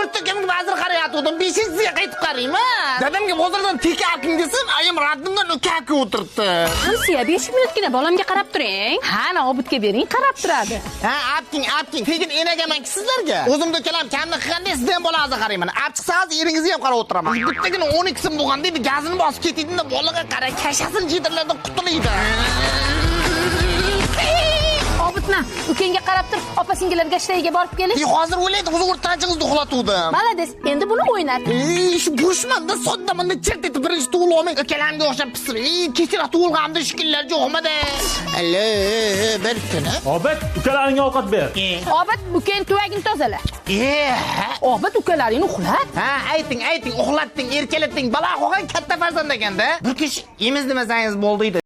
to'rtta kimga vazir qarayotgandim, 5-siga qaytib qarayman. Dadamga bozordan tek aking desam, ayam raddimdan o'kaki o'tiribdi. Hamsiya 5 minutgina bolamga qarab turing. Ha, Obidga bering, qarab turadi. Ha, apting. Tekin enagaman sizlarga. O'zimda kalam kamni qilganda sizdan ham bolaga qarayman. Ap chiqsangiz eringizga ham qarab o'tiraman. Bittagina 12 so'm bo'lganda edi, gazini bosib ketdingda bolaga qara, kashasini jidirlardan qutulaydi. Obidma, ukangga qarab tur, opa-singillarga ishlayga borib kelish. Hozir o'ylaydi, o'zi o'rtanchingizni uxlatuvdim. Malades, endi buni o'ynat. Shu bo'shmanda soddamanda chirt etib birinchi tug'il olmay, akalamga o'xshab pisir. Kechira tug'ilganimda shikillar yo'qmidi. Allo, bir kuni. Obid, ukalaringga ovqat ber. Obid, ukang tuvagini tozala. Obid, ukalaringni uxlat. Ha, ayting, uxlatding, erkalatding. Bala qo'ygan katta farzand ekanda. Bir kish emiz demasangiz bo'ldi edi.